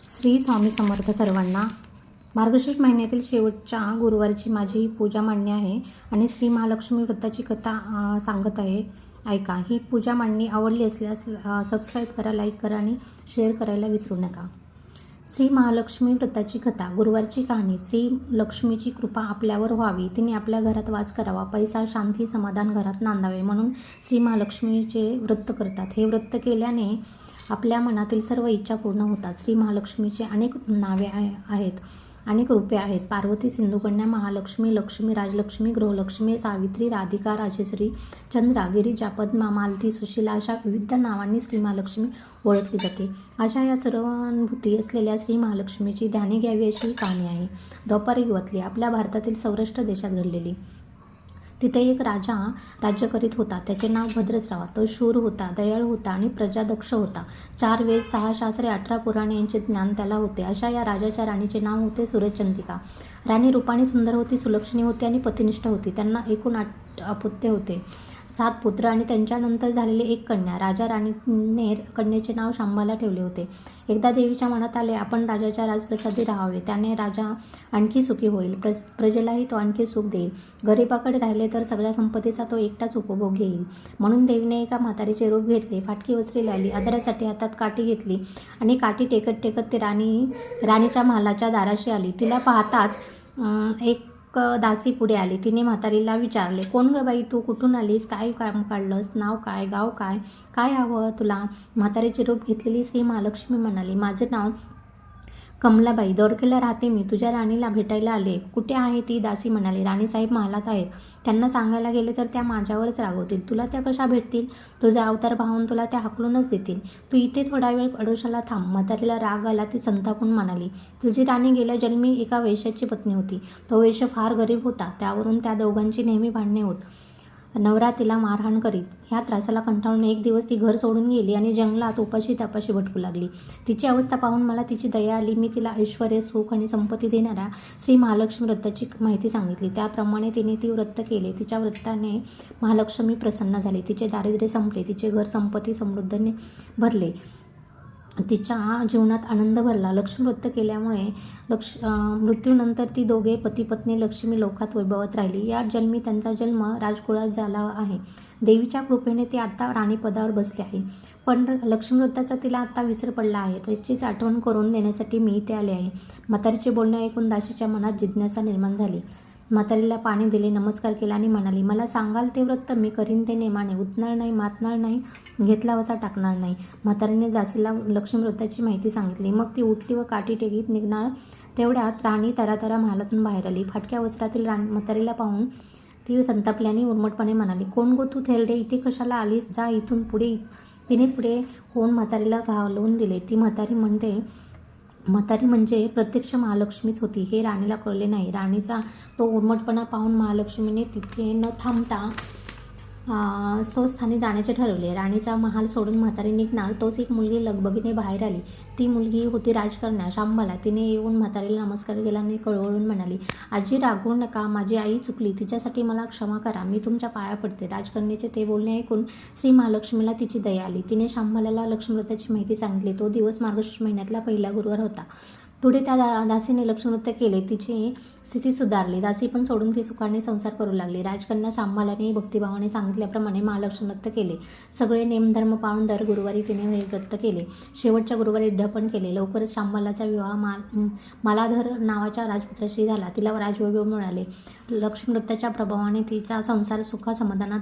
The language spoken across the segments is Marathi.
श्री स्वामी समर्थ सर्वांना. मार्गशीर्ष महिन्यातील शेवटच्या गुरुवारची माझी पूजा मांडणी आहे आणि श्री महालक्ष्मी व्रताची कथा सांगत आहे. ऐका. ही पूजा मांडणी आवडली असल्यास सबस्क्राईब करा, लाईक करा आणि शेअर करायला विसरू नका. श्री महालक्ष्मी व्रताची कथा. गुरुवारची कहाणी. श्री लक्ष्मीची कृपा आपल्यावर व्हावी, तिने आपल्या घरात वास करावा, पैसा, शांती, समाधान घरात नांदावे म्हणून श्री महालक्ष्मीचे व्रत करतात. हे व्रत केल्याने आपल्या मनातील सर्व इच्छा पूर्ण होतात. श्री महालक्ष्मीचे अनेक नावे आहेत, अनेक रूपे आहेत. पार्वती, सिंधुकन्या, महालक्ष्मी, लक्ष्मी, राजलक्ष्मी, गृहलक्ष्मी, सावित्री, राधिका, राजेश्वरी, चंद्रा, गिरिजा, पद्मा, मालती, सुशीला अशा विविध नावांनी श्री महालक्ष्मी ओळखली जाते. अशा या सर्वानुभूती असलेल्या श्री महालक्ष्मीची ध्यानी घ्यावी अशी कहाणी आहे. द्वापार युगातली, आपल्या भारतातील सौराष्ट्र देशात घडलेली. तिथे एक राजा राज्य करीत होता. त्याचे नाव भद्रश्रावा. तो शूर होता, दयाळू होता आणि प्रजादक्ष होता. 4 वेद, 6 शास्त्रे, 18 पुराणे यांचे ज्ञान त्याला होते. अशा या राजाच्या राणीचे नाव होते सूरजचंद्रिका. राणी रूपाने सुंदर होती, सुलक्षणी होती आणि पतिनिष्ठ होती. त्यांना एकूण 8 अपत्य होते, 7 पुत्र आणि त्यांच्यानंतर झालेली एक कन्या. राजा राणीने कन्येचे नाव शांबाला ठेवले होते. एकदा देवीच्या मनात आले, आपण राजाच्या राजप्रसादी राहावे. त्याने राजा आणखी सुखी होईल, प्रजेलाही तो आणखी सुख देईल. गरिबाकडे राहिले तर सगळ्या संपत्तीचा तो एकटाच उपभोग घेईल. म्हणून देवीने एका म्हातारीचे रूप घेतले, फाटकी वस्त्रे लावली, आदरासाठी हातात काठी घेतली आणि काठी टेकत टेकत ती राणीच्या महालाच्या दाराशी आली. तिला पाहताच एक दासी पुढे आली. तिने म्हातारीला विचारले, कोण ग बाई तू? कुठून आलीस? काय काम काढलंस? नाव काय? गाव काय? काय हवं तुला? म्हातारीचे रूप घेतलेली श्री महालक्ष्मी म्हणाली, माझे नाव कमलाबाई, दोरखेला राहते मी. तुझ्या राणीला भेटायला आले. कुठे आहे ती? दासी म्हणाली, राणीसाहेब महालात आहेत. त्यांना सांगायला गेले तर त्या माझ्यावरच रागवतील. तुला त्या कशा भेटतील? तुझा अवतार पाहून तुला त्या हाकलूनच देतील. तू इथे थोडा वेळ अडोशाला थांब. म्हातारीला राग आला. ती संतापून म्हणाली, तुझी राणी गेल्या जन्मी एका वैश्याची पत्नी होती. तो वैश्य फार गरीब होता. त्यावरून त्या दोघांची नेहमी भांडणे होत. नवरा तिला मारहाण करीत. ह्या त्रासाला कंटाळून एक दिवस ती घर सोडून गेली आणि जंगलात उपाशी तापाशी भटकू लागली. तिची अवस्था पाहून मला तिची दया आली. मी तिला ऐश्वर्य, सुख आणि संपत्ती देणाऱ्या श्री महालक्ष्मी व्रताची माहिती सांगितली. त्याप्रमाणे तिने ती व्रत केले. तिच्या व्रताने महालक्ष्मी प्रसन्न झाली. तिचे दारिद्र्य संपले. तिचे घर संपत्ती समृद्धीने भरले. तिच्या जीवनात आनंद भरला. लक्ष्मी व्रत केल्यामुळे मृत्यूनंतर ती दोघे पती पत्नी लक्ष्मी लोकात वैभवत राहिली. या जन्मी त्यांचा जन्म राजकुळात झाला आहे. देवीच्या कृपेने ती आता राणीपदावर बसली आहे. पण लक्ष्मी व्रताचा तिला आता विसर पडला आहे. त्याचीच आठवण करून देण्यासाठी मी इथे आले आहे. म्हातारीचे बोलणे ऐकून दासीच्या मनात जिज्ञासा निर्माण झाली. म्हातारीला पाणी दिले, नमस्कार केला आणि म्हणाली, मला सांगाल ते व्रत मी करीन ते नेमाने. उतणार नाही, मातणार नाही, घेतला वसा टाकणार नाही. म्हातारीने दासीला लक्ष्मी व्रताची माहिती सांगितली. मग ती उठली व काठी टेकीत निघणार तेवढ्यात राणी तरातरा महालातून बाहेर आली. फाटक्या वस्त्रातील म्हातारीला पाहून ती संतापली आणि उर्मटपणे म्हणाली, कोण गो तू थेरडे? इथे कशाला आलीस? जा इथून पुढे. तिने पुढे होऊन म्हातारीला घालवून दिले. ती म्हातारी म्हणजे प्रत्यक्ष महालक्ष्मीच होती हे राणीला कळले नाही. राणीचा तो उर्मटपणा पाहून महालक्ष्मीने तिथे न थांबता स्वस्थानी जाण्याचे ठरवले. राणीचा महाल सोडून म्हातारी निघणार तोच एक मुलगी लगबगीने बाहेर आली. ती मुलगी होती राजकन्या शांबाला. तिने येऊन म्हातारीला नमस्कार केला आणि कळवळून म्हणाली, आजी रागवू नका, माझी आई चुकली, तिच्यासाठी मला क्षमा करा, मी तुमच्या पाया पडते. राजकन्येचे ते बोलणे ऐकून श्री महालक्ष्मीला तिची दया आली. तिने शांबाला लक्ष्मी व्रताची माहिती सांगितली. तो दिवस मार्गशीर्ष महिन्यातला पहिला गुरुवार होता. पुढे त्या दासीने लक्ष्मी व्रत केले. तिची स्थिती सुधारली. दासी पण सोडून ती सुखाने संसार करू लागली. राजकन्या शांबालाने भक्तिभावाने सांगितल्याप्रमाणे महालक्ष्मी व्रत केले. सगळे नेमधर्म पाळून दर गुरुवारी तिने हे व्रत केले. शेवटच्या गुरुवारी उद्यापन केले. लवकरच शांबालाचा विवाह मालाधर नावाच्या राजपुत्राशी झाला. तिला राजवैभव मिळाले. लक्ष्मी व्रताच्या प्रभावाने तिचा संसार सुखासमाधानात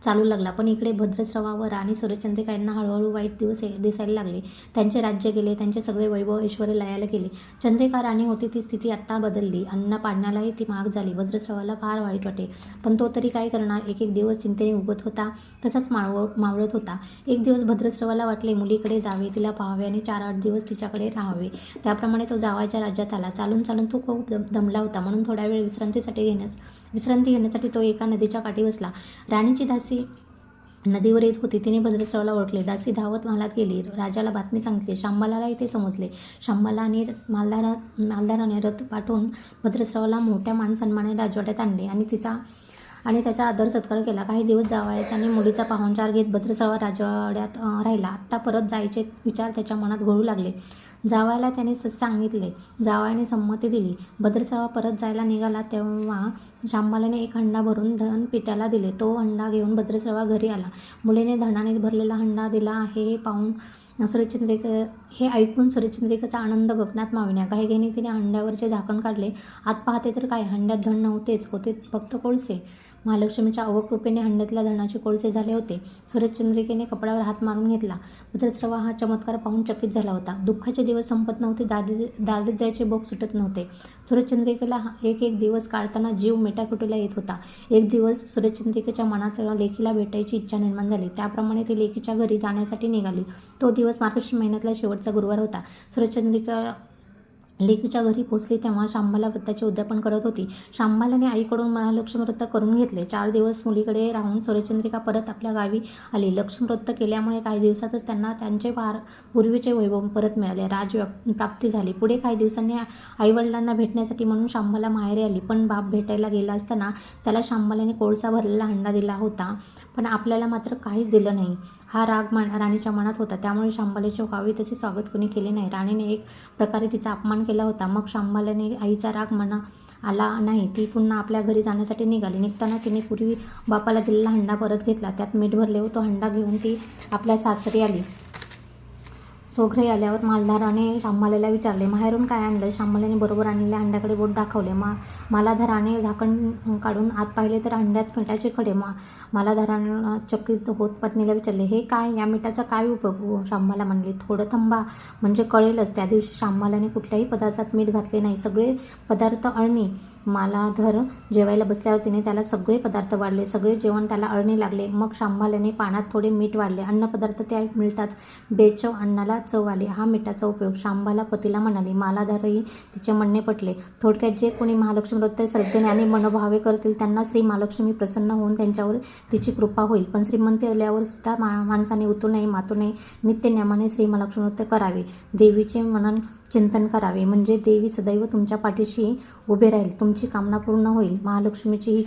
चालू लागला. पण इकडे भद्रश्रवावर आणि सूरजचंद्रिका यांना हळूहळू वाईट दिवस दिसायला लागले. त्यांचे राज्य गेले. त्यांचे सगळे वैभव ऐश्वर्य लयाला गेले. चंद्रिका राणी होती ती स्थिती आत्ता बदलली. अन्न पाण्यालाही ती महाग झाली. भद्रश्रवाला फार वाईट वाटे. पण तो तरी काय करणार? एक एक दिवस चिंतेने उगत होता, तसाच मावळत होता. एक दिवस भद्रश्रवाला वाटले मुलीकडे जावे, तिला पाहावे आणि 4-8 दिवस तिच्याकडे राहावे. त्याप्रमाणे तो जावायच्या राज्यात आला. चालून चालून तो खूप दमला होता. म्हणून थोडा वेळ विश्रांती घेण्यासाठी तो एका नदीच्या काठी बसला. राणीची दासी नदीवर येत होती. तिने भद्रश्रवाला ओळखले. दासी धावत महालात गेली. राजाला बातमी सांगितली. शांबालालाही ते समजले. शांबाला आणि मालधाराने रथ पाठवून भद्रश्रवाला मोठ्या मानसन्माने राजवाड्यात आणले आणि त्याचा आदर सत्कार केला. काही दिवस जावयाचा आणि मुलीचा पाहुणचार घेत भद्रश्रवा राजवाड्यात राहिला. आत्ता परत जायचे विचार त्याच्या मनात घोळू लागले. जावयाला त्याने सांगितले. जावयाने संमती दिली. भद्रसवा परत जायला निघाला तेव्हा शांबालाने एक हंडा भरून धन पित्याला दिले. तो हंडा घेऊन भद्रसवा घरी आला. मुलीने धनाने भरलेला हंडा दिला आहे हे ऐकून सूर्यचंद्रिकेचा आनंद गगनात माविना. घाईघाईने तिने हंड्यावरचे झाकण काढले. आत पाहते तर काय, हंड्यात धन नव्हतेच, होते फक्त कोळसे. महालक्ष्मीच्या अवकृपेने हंड्यातल्या धनाचे कोळसे झाले होते. सूर्यचंद्रिकेने कपड्यावर हात मारून घेतला. भद्रसवा हा चमत्कार पाहून चकित झाला होता. दुःखाचे दिवस संपत नव्हते, दारिद्र्याचे भोग सुटत नव्हते. सूर्यचंद्रिकेला एक एक दिवस काढताना जीव मेटाकुटीला येत होता. एक दिवस सूर्यचंद्रिकेच्या मनात लेकीला भेटायची इच्छा निर्माण झाली. त्याप्रमाणे ती लेकीच्या घरी जाण्यासाठी निघाली. तो दिवस मार्गशीर्ष महिन्यातला शेवटचा गुरुवार होता. सूर्यचंद्रिका लेकीच्या घरी पोचली तेव्हा शांबाला व्रताचे उद्यापन करत होती. शांबालाने आईकडून महालक्ष्मी व्रत करून घेतले. 4 दिवस मुलीकडे राहून सूर्यचंद्रिका परत आपल्या गावी आली. लक्ष्मी व्रत केल्यामुळे काही दिवसातच त्यांना त्यांचे पूर्वीचे वैभव परत मिळाले. प्राप्ती झाली. पुढे काही दिवसांनी आईवडिलांना भेटण्यासाठी म्हणून शांबाला माहेरी आली. पण बाप भेटायला गेला असताना त्याला शांबालाने कोळसा भरलेला हंडा दिला होता, पण आपल्याला मात्र काहीच दिलं नाही. हा राग राणीच्या मनात होता. त्यामुळे शांबालाचे व्हावे तसे स्वागत कोणी केले नाही. राणीने एक प्रकारे तिचा अपमान केला होता. मग शांबालाने आईचा राग मना आला नाही. ती पुन्हा आपल्या घरी जाण्यासाठी निघाली. निघताना तिने पूर्वी बापाला दिलेला हंडा परत घेतला. त्यात मीठ भरले व तो हंडा घेऊन ती आपल्या सासरी आली. सोघरे आल्यावर मालधाराने शांबालाला विचारले, माहेरून काय आणलं? शांबालाने बरोबर आणलेल्या हंड्याकडे बोट दाखवले. मालाधाराने झाकण काढून आत पाहिले तर हंड्यात मिठाचे खडे. मालाधाराने चकित होत पत्नीला विचारले, हे काय? या मिठाचा काय उपयोग? शांबाला म्हणली, थोडं थांबा म्हणजे कळेलच. त्या दिवशी शांबालाने कुठल्याही पदार्थात मीठ घातले नाही. सगळे पदार्थ अळणी. मालाधर जेवायला बसल्यावर तिने त्याला सगळे पदार्थ वाढले. सगळे जेवण त्याला अळणी लागले. मग शांबालाने पानात थोडे मीठ वाढले. अन्नपदार्थ त्या मिळताच बेचव अन्नाला चव आली. हा मिठाचा उपयोग. शांबाला पतीला म्हणाली. मालाधारही तिचे म्हणणे पटले. थोडक्यात जे कोणी महालक्ष्मी व्रत श्रद्धेने आणि मनोभावे करतील त्यांना श्री महालक्ष्मी प्रसन्न होऊन त्यांच्यावर तिची कृपा होईल. पण श्रीमंती आल्यावर सुद्धा माणसाने उतू नये, मातू नये. नित्यनेमाने श्री महालक्ष्मी व्रत करावे. देवीचे मनन चिंतन करावे, म्हणजे देवी सदैव तुमच्या पाठीशी उभे राहील. तुमची कामना पूर्ण होईल. महालक्ष्मीची ही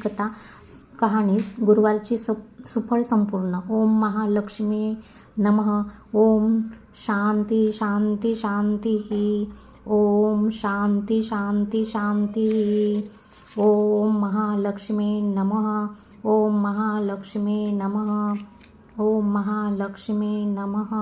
कहाणी गुरुवारची सुफळ संपूर्ण. ओम महालक्ष्मी नमः. ओम शांती शांती शांती. ओम शांती शांती शांती. ओम महालक्ष्मी नमः. ओम महालक्ष्मी नमः. ओम महालक्ष्मी नमः.